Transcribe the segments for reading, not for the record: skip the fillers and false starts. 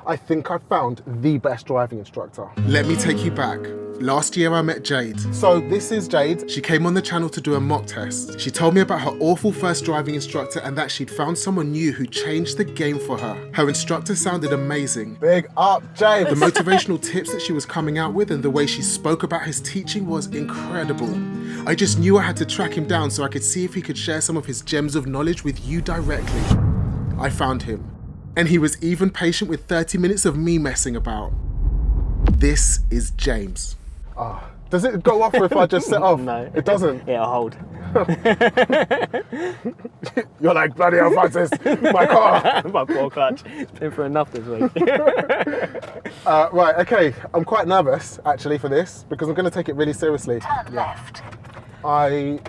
I think I found the best driving instructor. Let me take you back. Last year I met Jade. So this is Jade. She came on the channel to do a mock test. She told me about her awful first driving instructor and that she'd found someone new who changed the game for her. Her instructor sounded amazing. Big up, Jade. The motivational tips that she was coming out with and the way she spoke about his teaching was incredible. I just knew I had to track him down so I could see if he could share some of his gems of knowledge with you directly. I found him. And he was even patient with 30 minutes of me messing about. This is James. Does it go off if I just set off? No. It doesn't? It'll hold. You're like, bloody hell, Francis, my car. My poor clutch. It's been through enough this week. Right, okay. I'm quite nervous, actually, for this, because I'm going to take it really seriously. Turn left. I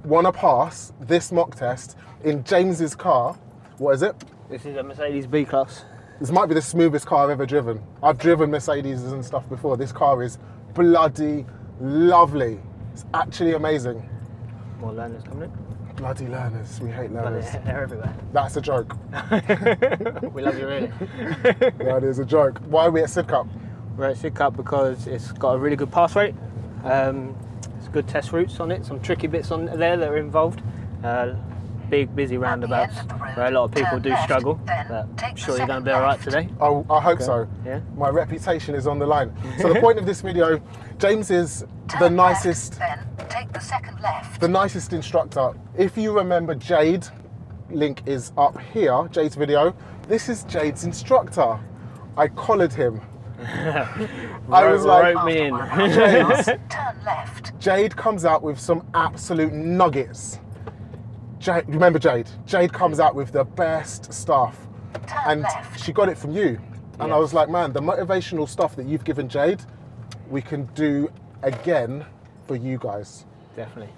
want to pass this mock test in James's car. What is it? This is a Mercedes B-Class. This might be the smoothest car I've ever driven. I've driven Mercedes and stuff before. This car is bloody lovely. It's actually amazing. More learners coming in. Bloody learners. We hate learners. They're everywhere. That's a joke. We love you really. That is a joke. Why are we at Sidcup? We're at Sidcup because it's got a really good pass rate. It's good test routes on it. Some tricky bits on there that are involved. Big, busy roundabouts where a lot of people do struggle. But I'm sure you're going to be all right today. Oh, I hope so. Yeah. My reputation is on the line. So the point of this video, James is the nicest, Then take the second left. the nicest instructor. If you remember Jade, link is up here, Jade's video. This is Jade's instructor. I collared him. I was like, Rope me in. Turn left. Jade comes out with some absolute nuggets. Jade, remember Jade? Jade comes out with the best stuff. And left. she got it from you. And I Yes. was like, man, the motivational stuff that you've given Jade, we can do again for you guys. Definitely.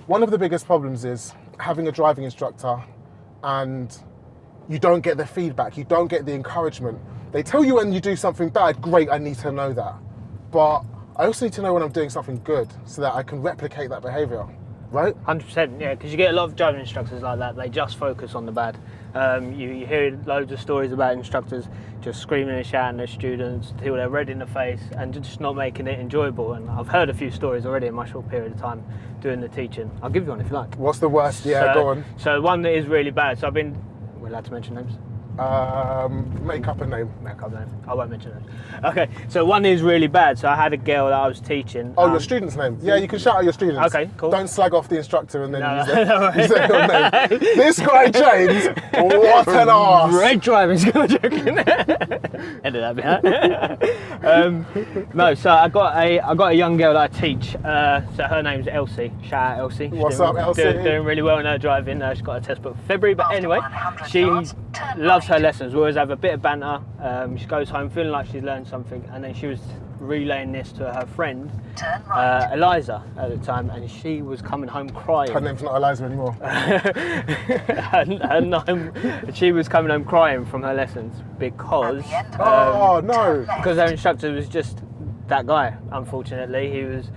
One of the biggest problems is having a driving instructor and you don't get the feedback, you don't get the encouragement. They tell you when you do something bad, great, I need to know that. But I also need to know when I'm doing something good so that I can replicate that behavior, right? 100%, yeah, because you get a lot of driving instructors like that. They just focus on the bad. You hear loads of stories about instructors just screaming and shouting at students till they're red in the face and just not making it enjoyable. And I've heard a few stories already in my short period of time doing the teaching. I'll give you one if you like. What's the worst? Yeah, go on. So one that is really bad. So we're allowed to mention names? Make up a name. Make up a name. I won't mention names. Okay, so one is really bad. So I had a girl that I was teaching. Oh, your student's name? Yeah, you can shout out your students. Okay, cool. Don't slag off the instructor and then No, use, no, use their real name. This guy, James, what an arse. Great driving school, joking. Edit that bit. No, so I got a young girl that I teach. So her name's Elsie. Shout out Elsie. She's What's up, Elsie? Doing really well in her driving. She's got a test book for February, but anyway, she loves her lessons. We always have a bit of banter. She goes home feeling like she's learned something, and then she was relaying this to her friend, Turn right. Eliza, at the time, and she was coming home crying. Her name's not Eliza anymore. She was coming home crying from her lessons because Oh, no. because her instructor was just that guy. Unfortunately, he was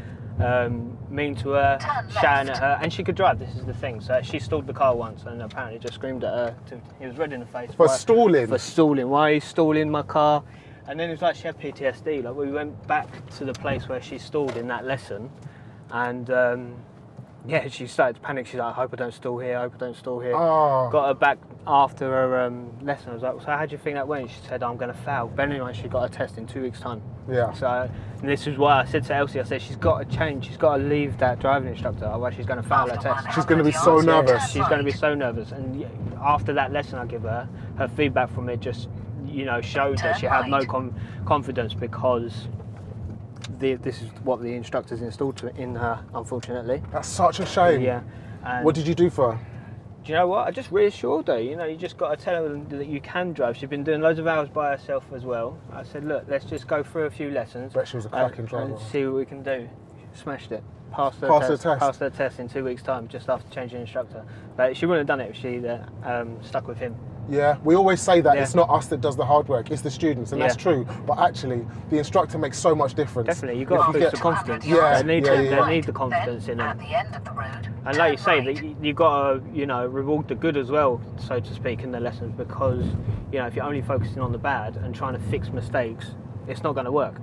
mean to her, shouting at her, and she could drive. This is the thing. So she stalled the car once, and apparently just screamed at her. He was red in the face For stalling? For stalling. Why are you stalling my car? And then it was like she had PTSD. Like we went back to the place where she stalled in that lesson, and yeah, she started to panic. She's like, I hope I don't stall here. I hope I don't stall here. Oh. Got her back after her lesson. I was like, so how do you think that went? She said, I'm going to fail. But anyway, she got a test in 2 weeks' time. Yeah. So and this is why I said to Elsie, I said, she's got to change. She's got to leave that driving instructor, otherwise she's going to fail her test. She's going to be so nervous. She's going to be so nervous. And after that lesson I give her, her feedback from it just, showed that she had no confidence because this is what the instructors installed in her, unfortunately. That's such a shame. Yeah. And What did you do for her? do you know what? I just reassured her. You just got to tell her that you can drive. She's been doing loads of hours by herself as well. I said, look, let's just go through a few lessons. Bet she was a cracking driver. And see what we can do. Smashed it. Passed her test in 2 weeks' time, just after changing instructor. But she wouldn't have done it if she stuck with him. Yeah, we always say that Yeah. it's not us that does the hard work, it's the students, and that's Yeah. true. But actually, the instructor makes so much difference. Definitely, you've got to If you boost get- the confidence. Yeah, they need, yeah, to, yeah. they need the confidence in At them. the end of the road, And like you turn say, right. that you got to, you know, reward the good as well, so to speak, in the lessons, because, you know, if you're only focusing on the bad and trying to fix mistakes, it's not going to work.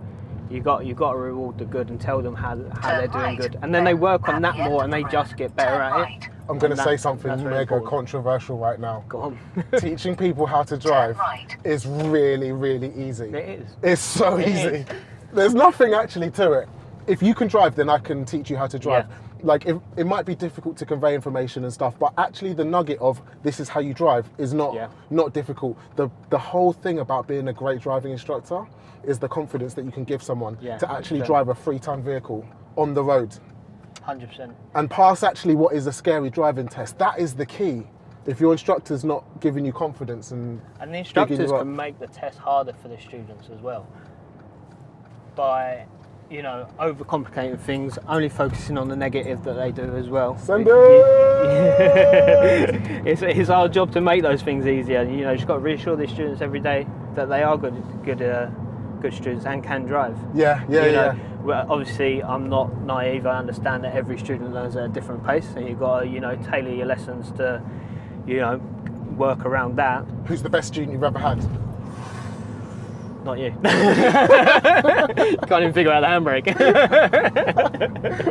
You got to reward the good and tell them how they're doing right. good, and then they work on At that the end more, of and the they road, just get better turn at right. it. I'm going to And say that- something that's very mega important. controversial right now. Go on. Teaching people how to drive right. is really, really easy. It is. It's so It easy. is. There's nothing actually to it. If you can drive, then I can teach you how to drive. Yeah. Like, it might be difficult to convey information and stuff, but actually the nugget of this is how you drive is not Yeah. not difficult. The whole thing about being a great driving instructor is the confidence that you can give someone Yeah, to actually 100%. drive a 3-ton vehicle on the road 100%. and pass actually what is a scary driving test. That is the key. If your instructor's not giving you confidence and And the bigging instructors you up. can make the test harder for the students as well by, you know, overcomplicating things, only focusing on the negative that they do as well. Send It's our job to make those things easier. You know, you've got to reassure the students every day that they are good students and can drive. Yeah, yeah, You know, yeah. well, obviously, I'm not naive. I understand that every student learns at a different pace, and you've got to, you know, tailor your lessons to, you know, work around that. Who's the best student you've ever had? Not you. Can't even figure out the handbrake.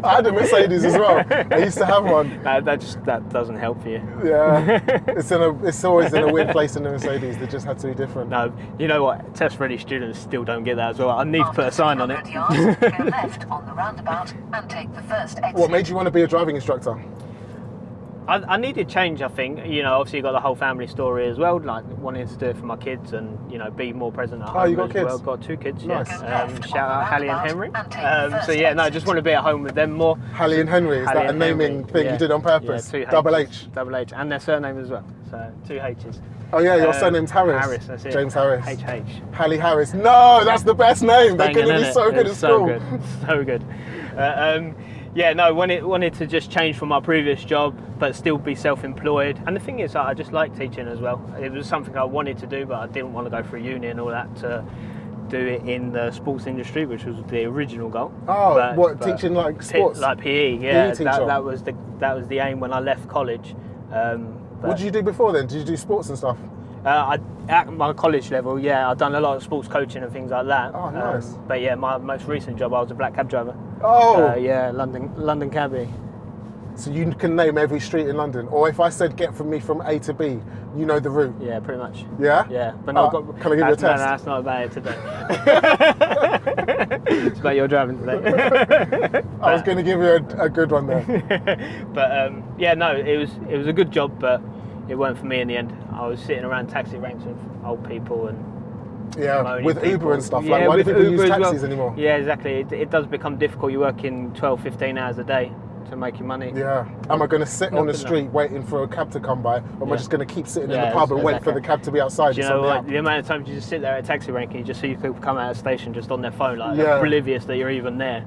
I had a Mercedes as well. I used to have one. that doesn't help you. Yeah, it's always in a weird place in the Mercedes. They just had to be different. No, you know what? Test-ready students still don't get that as well. I need to put a sign on it. 200 yards, go left on the roundabout and take the first exit. What made you want to be a driving instructor? I needed change, I think. You know, obviously you got the whole family story as well, like wanting to do it for my kids and, you know, be more present at home. Oh, you got as kids? Well. Got 2 kids, Nice. yeah. Shout out Hallie and Henry. And take the So first yeah, no, I exit. just want to be at home with them more. Hallie and Henry, is Hallie that a and naming Henry, thing yeah. you did on purpose? Yeah, 2 Double H's. H. Double H, and their surname as well. So 2 H's. Oh yeah, your surname's Harris. Harris, that's it. James Harris. HH. Hallie Harris. No, that's the best name. They're going to be so good at So school. good, so good. Yeah, no, wanted to just change from my previous job, but still be self-employed. And the thing is, I just like teaching as well. It was something I wanted to do, but I didn't want to go through uni and all that to do it in the sports industry, which was the original goal. Oh, what, teaching like sports? Like PE, yeah. teacher. that was the aim when I left college. What did you do before then? Did you do sports and stuff? At my college level, yeah, I've done a lot of sports coaching and things like that. Oh, nice. But yeah, my most recent job, I was a black cab driver. Oh, Yeah, London cabbie. so you can name every street in London. Or if I said get from me from A to B, you know the route. Yeah, pretty much. Yeah? Yeah, but no, Oh, can I give you a test? No, that's not about it today. It's about your driving today. I was going to give you a good one there. But yeah, no, it was a good job, but it weren't for me in the end. I was sitting around taxi ranks with old people and Yeah, moaning with people. Uber and stuff. Yeah, Like, why do with people use Uber as well. taxis anymore? Yeah, exactly. It does become difficult. You're working 12, 15 hours a day to make your money. Yeah. Am I going to sit Not on the good enough. street waiting for a cab to come by? Or am I Yeah. just going to keep sitting in Yeah, the pub and wait exactly. for the cab to be outside? Do you It's know on the what? app? The amount of times you just sit there at a taxi rank and you just see people come out of the station just on their phone, like Yeah. oblivious that you're even there.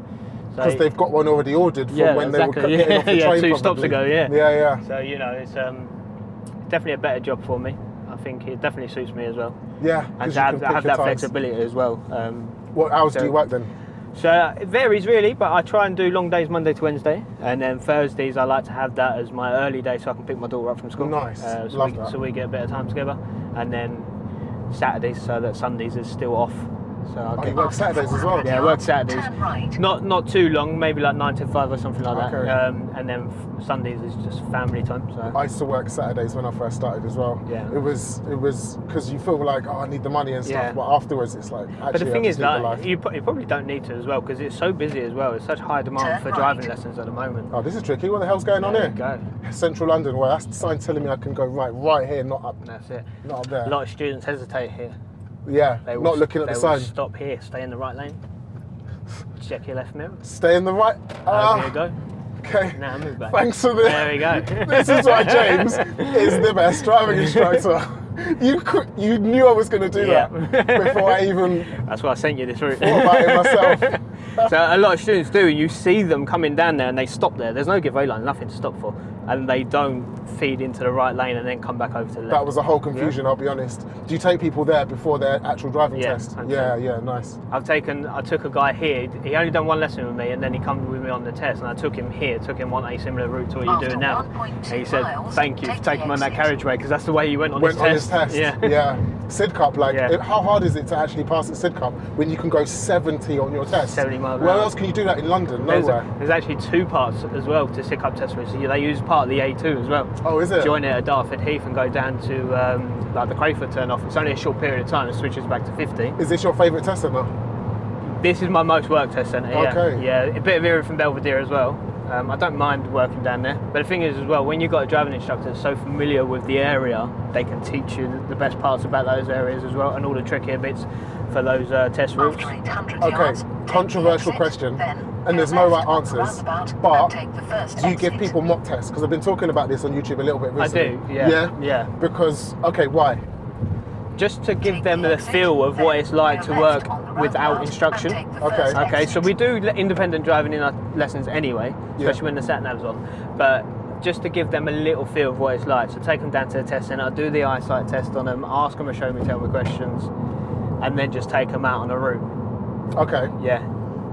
So- Because they've got one already ordered from Yeah, when exactly. they were getting off the Yeah, train. 2 stops probably. ago, yeah. Yeah, yeah. So, you know, it's definitely a better job for me. I think it definitely suits me as well. Yeah, And 'cause to you have, can pick have your that times. flexibility as well. What hours do So- you work then? So it varies really, but I try and do long days Monday to Wednesday, and then Thursdays I like to have that as my early day so I can pick my daughter up from school. Nice. So Love that. we get a bit of time together, and then Saturdays so that Sundays is still off. So I'll Oh, get you work Saturdays as well? Yeah, I work Saturdays. Turn right. Not too long, maybe like 9 to 5 or something like that. Okay. And then Sundays is just family time. So I used to work Saturdays when I first started as well. Yeah. It was because you feel like, oh, I need the money and stuff, Yeah. but afterwards it's like, actually, but the thing I is, just need the like, life. you probably don't need to as well because it's so busy as well. It's such high demand Turn for right. driving lessons at the moment. Oh, this is tricky. What the hell's going on There here? you go. Central London, well, that's the sign telling me I can go right here, not up, That's it. not up there. A lot of students hesitate here. Yeah, They will, not looking at they the will sign. Stop here, stay in the right lane. Check your left mirror. Stay in the right. There you go. Okay. Now move back. Thanks for this. There we go. This is why James is the best driving instructor. You knew I was going to do Yeah. that before I even That's why I sent you this route. thought about it myself. So a lot of students do. You see them coming down there and they stop there. There's no give way line, nothing to stop for. and they don't feed into the right lane and then come back over to the left. That was a whole confusion, I'll be honest. Do you take people there before their actual driving Yeah, test? 100%. Yeah, nice. I took a guy here, he only done one lesson with me, and then he come with me on the test, and I took him on a similar route to what you're After doing now. 1.2 And he said, miles, thank you for take taking me on the that exit. carriageway, because that's the way you went on Went this on test. his test. Yeah. Sid Cup, like, Yeah. how hard is it to actually pass the Sid Cup when you can go 70 on your test? 70 miles an Where hour. else can you do that in London? Nowhere. There's actually two parts as well to SID Cup test routes. They use part of the A2 as well. Oh, is it? Join it at Dartford Heath and go down to like the Crayford turn off. It's only a short period of time. It switches back to 50. Is this your favourite test centre? This is my most worked test centre. Yeah. Okay. Yeah, a bit of era from Belvedere as well. I don't mind working down there, but the thing is as well, when you've got a driving instructor that's so familiar with the area, they can teach you the best parts about those areas as well, and all the trickier bits for those test routes. After 800 Okay, yards, controversial take the exit, question, then and go there's no left right on the answers, roundabout but and take the first do you give exit. people mock tests? Because I've been talking about this on YouTube a little bit I recently. do, yeah. Yeah. Because, okay, why? Just to give Take them the the exit, feel of what it's then like go to left work on the without roundabout instruction. and take the Okay. first Okay, exit. so we do independent driving in our lessons anyway, especially when the sat nav's on. But just to give them a little feel of what it's like, so take them down to the test centre, do the eyesight test on them, ask them a show me, tell me questions, and then just take them out on a route. Okay. Yeah.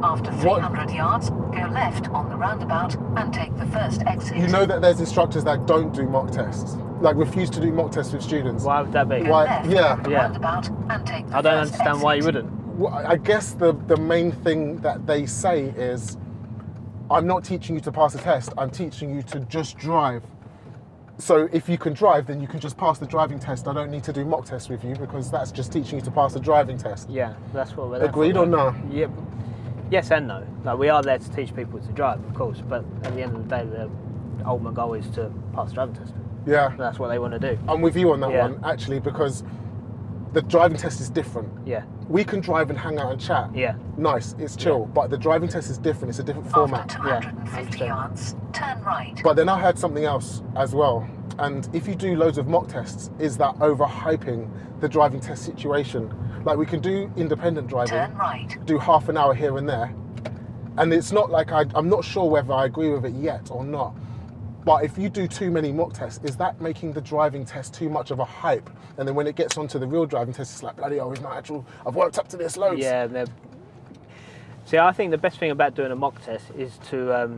After What- 300 yards, go left on the roundabout and take the first exit. You know that there's instructors that don't do mock tests, like refuse to do mock tests with students. Why would that be? Go Why- left yeah. on the Yeah. roundabout and take the I don't first understand why you exit. wouldn't. Well, I guess the main thing that they say is, I'm not teaching you to pass a test, I'm teaching you to just drive. So if you can drive, then you can just pass the driving test. I don't need to do mock tests with you because that's just teaching you to pass the driving test. Yeah, that's what we're there Agreed for. or no? Yeah. Yes and no. Like, we are there to teach people to drive, of course, but at the end of the day, the ultimate goal is to pass the driving test. Yeah, That's what they want to do. I'm with you on that Yeah. one, actually, because the driving test is different. Yeah. We can drive and hang out and chat. Yeah. Nice, it's chill, but the driving test is different, it's a different format. After 250 Yeah, yards, turn right. But then I heard something else as well. And if you do loads of mock tests, is that overhyping the driving test situation? Like, we can do independent driving, Turn right. do half an hour here and there. And it's not like I'm not sure whether I agree with it yet or not. But if you do too many mock tests, is that making the driving test too much of a hype? And then when it gets onto the real driving test, it's like, bloody hell, it's not actual. I've worked up to this loads. Yeah. See, I think the best thing about doing a mock test is to,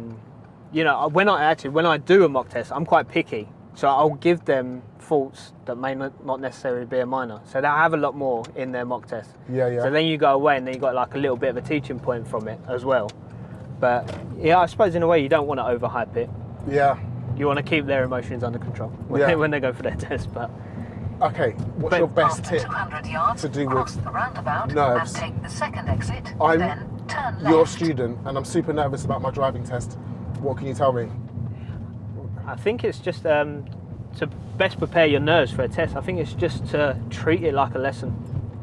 you know, when I do a mock test, I'm quite picky. So I'll give them faults that may not necessarily be a minor. So they'll have a lot more in their mock test. Yeah. So then you go away and then you got like a little bit of a teaching point from it as well. But yeah, I suppose in a way you don't want to overhype it. Yeah. You want to keep their emotions under control when, Yeah. when they go for their test. But Okay, what's But your best After tip? 200 yards, to do with cross the roundabout nerves? and take the second exit. I'm then turn left. your student and I'm super nervous about my driving test. What can you tell me? I think it's just to best prepare your nerves for a test. I think it's just to treat it like a lesson.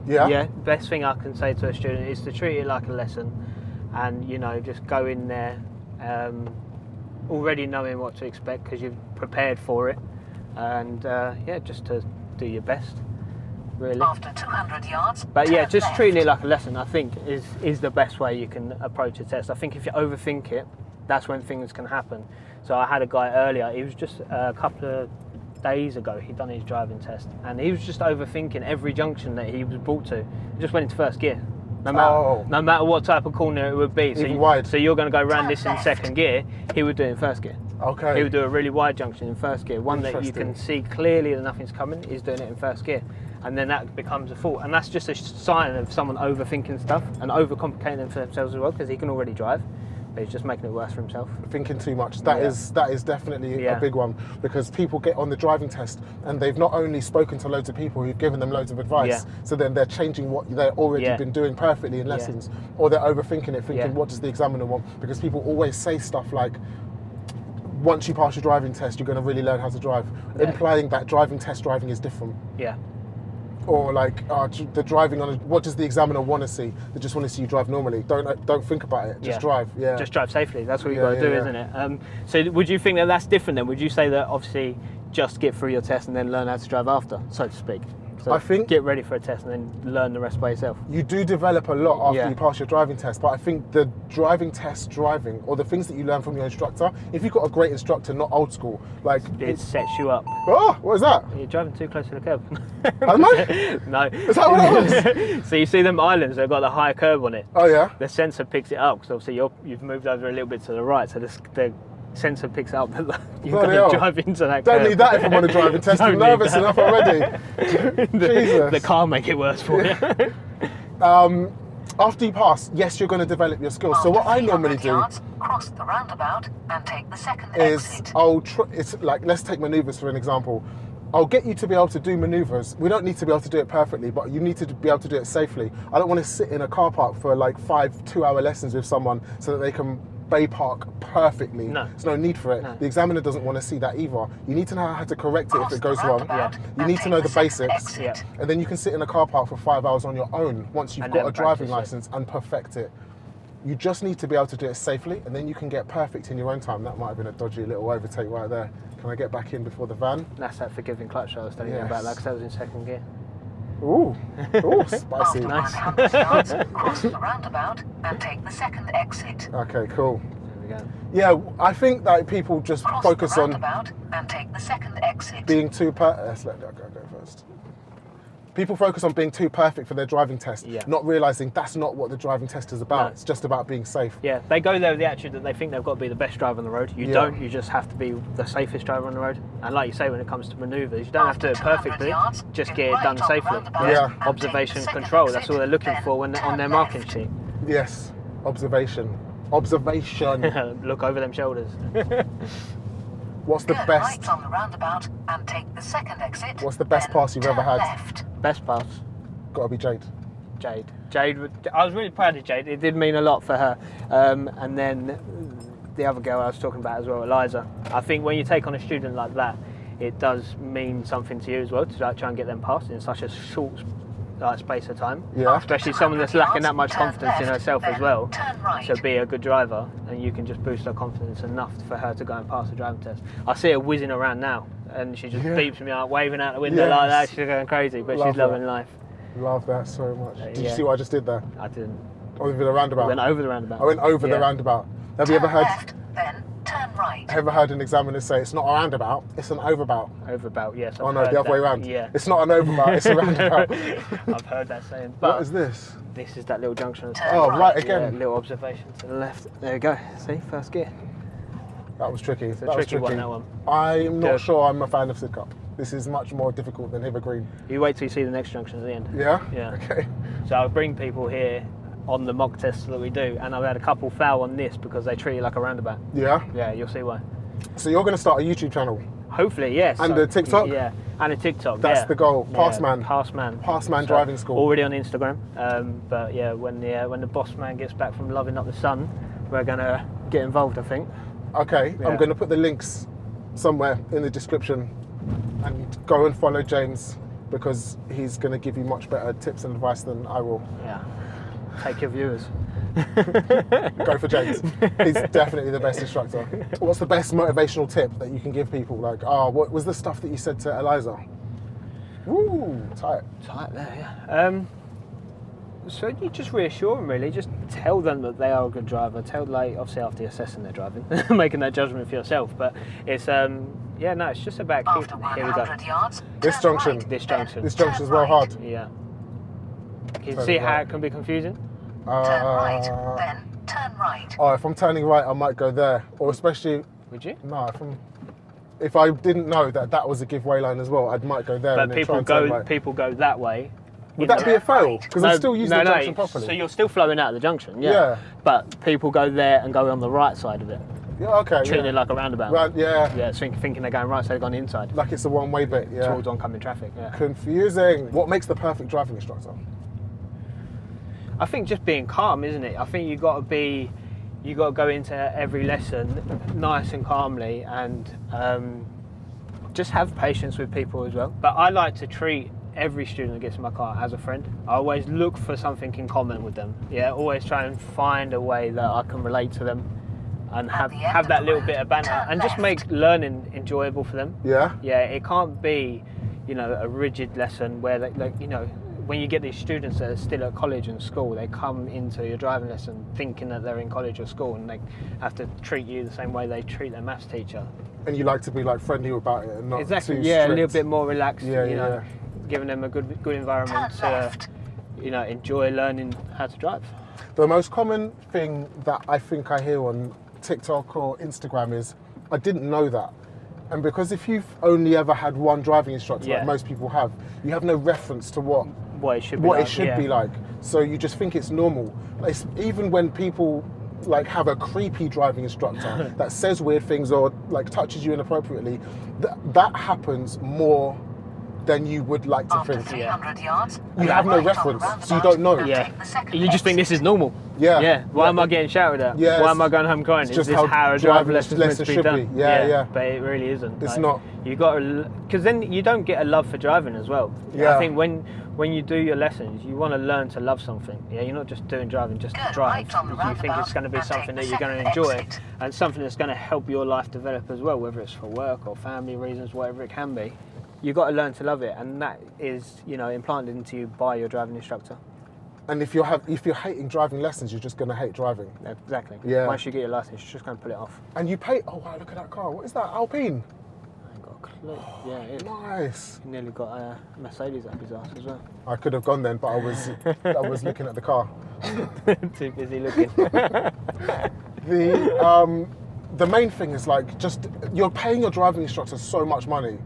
Yeah? Yeah, best thing I can say to a student is to treat it like a lesson, and you know, just go in there already knowing what to expect because you've prepared for it, and yeah, just to do your best, really. After 200 yards, But yeah, turn just left. treating it like a lesson, I think, is the best way you can approach a test. I think if you overthink it, that's when things can happen. So I had a guy earlier, he was just a couple of days ago, he'd done his driving test, and he was just overthinking every junction that he was brought to. He just went into first gear. No matter what type of corner it would be. Even wide. So you're going to go around Turn this in left. second gear, he would do it in first gear. Okay. He would do a really wide junction in first gear, one that you Interesting. can see clearly that nothing's coming, he's doing it in first gear. And then that becomes a fault. And that's just a sign of someone overthinking stuff and overcomplicating it for themselves as well, because he can already drive, but he's just making it worse for himself. Thinking too much. That Yeah. is definitely Yeah. a big one, because people get on the driving test and they've not only spoken to loads of people who've given them loads of advice, Yeah. so then they're changing what they've already Yeah. been doing perfectly in Yeah. lessons, or they're overthinking it, thinking, Yeah. what does the examiner want? Because people always say stuff like, once you pass your driving test, you're going to really learn how to drive, Yeah. implying that driving is different. Yeah. Or like the driving on what does the examiner want to see? They just want to see you drive normally. Don't think about it. Just Yeah. drive. Yeah. Just drive safely. That's what you've Yeah, got to do, yeah, isn't it? So would you think that that's different then? Would you say that obviously just get through your test and then learn how to drive after, so to speak? to I think- get ready for a test and then learn the rest by yourself. You do develop a lot after Yeah. you pass your driving test, but I think the driving test driving, or the things that you learn from your instructor, if you've got a great instructor, not old school, like, It sets you up. oh, what is that? You're driving too close to the curb. Am I? No. Is that what it was? So you see them islands, they've got the higher curb on it. Oh yeah? The sensor picks it up because obviously you've moved over a little bit to the right, so the sensor picks up that you're Bloody going hell. to drive into that Don't curb. need that if I'm on a driving test. I'm Don't need nervous that. enough already. Jesus. The car make it worse for you. After you pass, yes, you're going to develop your skills. So what I normally do Yards, cross the roundabout and take the second is exit. it's like, let's take maneuvers for an example. I'll get you to be able to do maneuvers. We don't need to be able to do it perfectly, but you need to be able to do it safely. I don't want to sit in a car park for like 5 2-hour lessons with someone so that they can bay park perfectly. No. There's no need for it. No. The examiner doesn't want to see that either. You need to know how to correct it if Cross it goes the wrong. roundabout You and need to take know the the second basics. exit. And then you can sit in a car park for 5 hours on your own once you've And got then a driving practice it. license and perfect it. You just need to be able to do it safely, and then you can get perfect in your own time. That might have been a dodgy little overtake right there. Can I get back in before the van? That's that forgiving clutch I was telling you about, like, 'cause I was in second gear. Ooh, spicy. After Nice. 100 yards, cross the roundabout and take the second exit. Okay, cool. There we go. Yeah, I think that people just Cross focus the on roundabout and take the second exit. being too let's let that go first. People focus on being too perfect for their driving test, Yeah. not realising that's not what the driving test is about. No. It's just about being safe. Yeah, they go there with the attitude that they think they've got to be the best driver on the road. You Yeah. don't, you just have to be the safest driver on the road. And like you say, when it comes to manoeuvres, you don't have to do it After 200 perfectly, yards, just get get it right done on the safely. roundabout Yeah. and take the Observation second control, that's exit, all they're looking then for when they're on turn their marking left. sheet. Yes, observation. Observation. Look over them shoulders. What's the Turn best? right on the roundabout and take the second exit. What's the best then pass you've ever turn had? Left. Best pass, Gotta be Jade. Jade. I was really proud of Jade. It did mean a lot for her. And then the other girl I was talking about as well, Eliza. I think when you take on a student like that, it does mean something to you as well to like, try and get them passed in such a short space of time. Yeah. Especially someone that's lacking that much confidence in herself as well. Turn right. So be a good driver, and you can just boost her confidence enough for her to go and pass the driving test. I see her whizzing around now, and she just Yeah. beeps me out, waving out the window like that. Yes. She's going crazy, but Love she's loving that. life. Love that so much. Did you yeah. see what I just did there? I didn't. Over the roundabout. Went over the roundabout. I went over the Yeah. roundabout. Have you ever Turn heard? left, then turn right. Ever heard an examiner say it's not a roundabout, it's an overbout? Overbout, yes. Oh I've no, heard the other way that. around. Yeah. It's not an overbout, it's a roundabout. I've heard that saying. But What is this? this is that little junction. Turn Oh, right right. Yeah, again. little observation to the left. There we go. See, first gear. That was tricky. It's a That was tricky tricky. one, that one. I'm not Yeah. sure I'm a fan of Sidcup. This is much more difficult than Hither Green. You wait till you see the next junction at the end. Yeah? Yeah. Okay. So I bring people here on the mock tests that we do, and I've had a couple foul on this because they treat it like a roundabout. Yeah? Yeah, you'll see why. So you're going to start a YouTube channel. Hopefully, yes. And a TikTok? Yeah, and a TikTok. That's yeah. the goal. Passman. Passman. Passman Driving School. Already on Instagram. But yeah, when the boss man gets back from loving up the sun, we're gonna get involved, I think. Okay, Yeah. I'm going to put the links somewhere in the description and go and follow James because he's going to give you much better tips and advice than I will. Yeah. Take your viewers. Go for James. He's definitely the best instructor. What's the best motivational tip that you can give people? Like, what was the stuff that you said to Eliza? Woo, tight. Tight there, yeah. So you just reassure them, really. Just tell them that they are a good driver. Obviously after assessing their driving, making that judgment for yourself. But it's it's just about After here we go. 100 yards, This turn junction. right, This then junction. This junction's well hard. Yeah. Can you Turn see right. how it can be confusing? Turn right, then turn right. Oh, if I'm turning right, I might go there. Or especially, Would you? no, if I didn't know that was a giveaway line as well, I might go there But and then try and turn right. people go that way. Would that be a fail? Because I'm still using the junction properly. So you're still flowing out of the junction, yeah. Yeah. But people go there and go on the right side of it, Yeah, okay. treating Yeah. it like a roundabout. Yeah. Yeah, thinking they're going right, so they've gone inside Like it's a one-way bit, yeah. towards oncoming traffic. Yeah. Confusing. What makes the perfect driving instructor? I think just being calm, isn't it? I think you got to go into every lesson nice and calmly, and just have patience with people as well. But I like to treat every student that gets in my car as a friend. I always look for something in common with them. Yeah, always try and find a way that I can relate to them and At the end have of that the little road, bit of banter turn and just left. make learning enjoyable for them. Yeah? Yeah, it can't be a rigid lesson where they, like, when you get these students that are still at college and school, they come into your driving lesson thinking that they're in college or school, and they have to treat you the same way they treat their maths teacher. And you like to be like friendly about it and not Exactly. too Yeah, strict. a little bit more relaxed. Yeah, Giving them a good environment Turn to left. enjoy learning how to drive. The most common thing that I think I hear on TikTok or Instagram is, I didn't know that. And because if you've only ever had one driving instructor, Yeah. like most people have, you have no reference to what What it should be it like. should be like. So you just think it's normal. It's, even when people like have a creepy driving instructor that says weird things or like touches you inappropriately, that happens more than you would like to After think. 300 yards, You have no right on the reference, so you roundabout don't know. and Yeah. take the second You just think exit. this is normal. Yeah. Yeah. Why am I getting shouted at? Yeah, Why it's am I going home crying? it's Is just this how how a driving driving lesson is meant to be lessons should done? be. Yeah. But it really isn't. It's not. You got to, because then you don't get a love for driving as well. Yeah. I think when you do your lessons, you want to learn to love something. Yeah. You're not just doing driving just to Good, drive. right on the You think it's going to be roundabout something and that take you're the going to second enjoy exit. and something that's going to help your life develop as well, whether it's for work or family reasons, whatever it can be. You've got to learn to love it, and that is, implanted into you by your driving instructor. And if you're hating driving lessons, you're just going to hate driving. Exactly. Yeah. Once you get your license, you're just going to put it off. And you pay. Oh wow! Look at that car. What is that? Alpine. I ain't got a clue. Yeah, it is. Nice. He nearly got a Mercedes up his ass as well. I could have gone then, but I was looking at the car. Too busy looking. The main thing is like just you're paying your driving instructor so much money.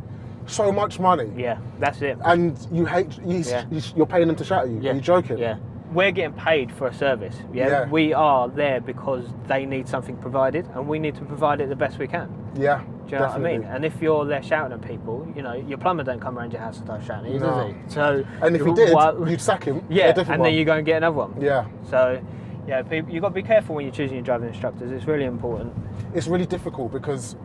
Yeah, that's it. And you hate. Yeah. You're paying them to shout at you. Yeah. Are you joking? Yeah. We're getting paid for a service. Yeah? Yeah. We are there because they need something provided, and we need to provide it the best we can. Yeah. Do you know definitely. what I mean? And if you're there shouting at people, your plumber don't come around your house and start shouting at you, No. does he? So, And if he did, why- you'd sack him. yeah, A and different then one. you go and get another one. Yeah. So, yeah, you've got to be careful when you're choosing your driving instructors. It's really important. It's really difficult because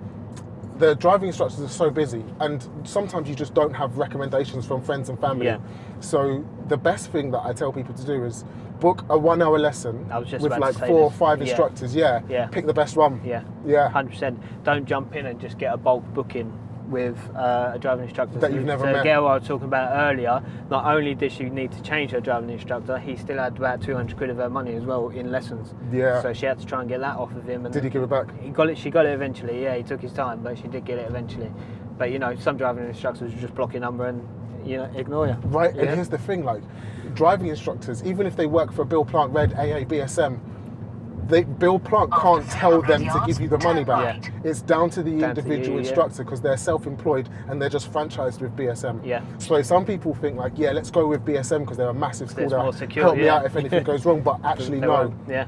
the driving instructors are so busy, and sometimes you just don't have recommendations from friends and family. Yeah. So the best thing that I tell people to do is book a 1 hour lesson I was just with about to like say 4 or this. 5 Yeah. instructors. Yeah. Yeah. Pick the best one. Yeah. Yeah. 100%. Don't jump in and just get a bulk booking with a driving instructor. That you've never the met. girl I was talking about earlier, not only did she need to change her driving instructor, he still had about 200 quid of her money as well in lessons. Yeah. So she had to try and get that off of him. And Did he give it back? She got it eventually. Yeah, he took his time, but she did get it eventually. But some driving instructors will just block your number and ignore you. Right. Yeah. And here's the thing: like driving instructors, even if they work for Bill Plant, Red, AA, BSM. Bill Plant can't tell them to give you the money back. Yeah. It's down to the Down to individual you, yeah. instructor because they're self-employed and they're just franchised with BSM. Yeah. So some people think like, yeah, let's go with BSM because they're a massive school It's that more secure, help me yeah. out if anything goes wrong. But actually, They no. won't. Yeah.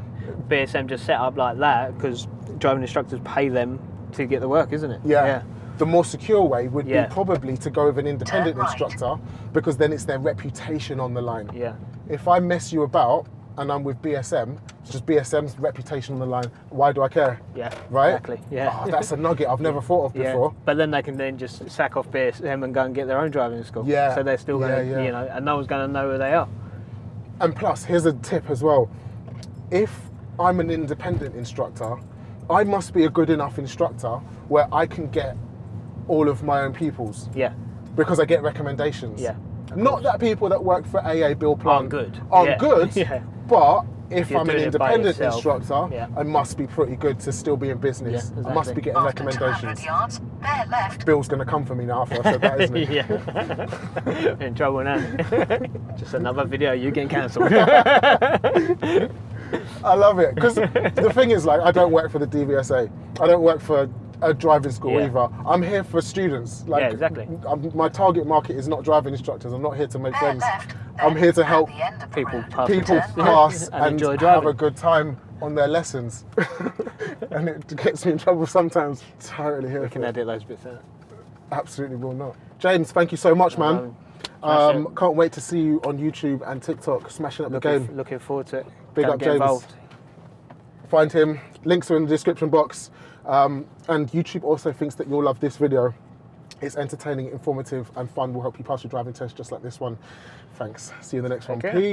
BSM just set up like that because driving instructors pay them to get the work, isn't it? Yeah. The more secure way would Yeah. be probably to go with an independent Turn right. instructor because then it's their reputation on the line. Yeah. If I mess you about and I'm with BSM, it's just BSM's reputation on the line. Why do I care? Yeah. Right? Exactly. Yeah. Oh, that's a nugget I've never thought of before. But then they can then just sack off BSM and go and get their own driving school. Yeah. So they're still going to, Yeah. and no one's going to know who they are. And plus, here's a tip as well. If I'm an independent instructor, I must be a good enough instructor where I can get all of my own pupils Yeah. because I get recommendations. Yeah. Not that people that work for AA Bill Plant Aren't good. aren't Yeah. good, Yeah. but if You're I'm an doing it by independent yourself. instructor, Yeah. I must be pretty good to still be in business. Yeah, I must be exactly. getting After 200 recommendations. yards, bear left. Bill's going to come for me now after I said that, isn't he? Yeah. In trouble now. Just another video, you getting cancelled. I love it because the thing is, like, I don't work for the DVSA. I don't work for a driving school Yeah. either. I'm here for students. Like, Yeah, exactly. My target market is not driving instructors. I'm not here to make Bear friends. left. I'm here to At help the end of the people road. pass. people Turn right. pass And and enjoy have driving. a good time on their lessons. And it gets me in trouble sometimes. Totally here We for can it. edit those bits out. Absolutely will not. James, thank you so much, man. Smash it. Can't wait to see you on YouTube and TikTok, smashing up the game. Looking forward to it. Big Gotta up, get James. involved. Find him. Links are in the description box. And YouTube also thinks that you'll love this video. It's entertaining, informative, and fun. Will help you pass your driving test just like this one. Thanks. See you in the next one. Okay. Peace.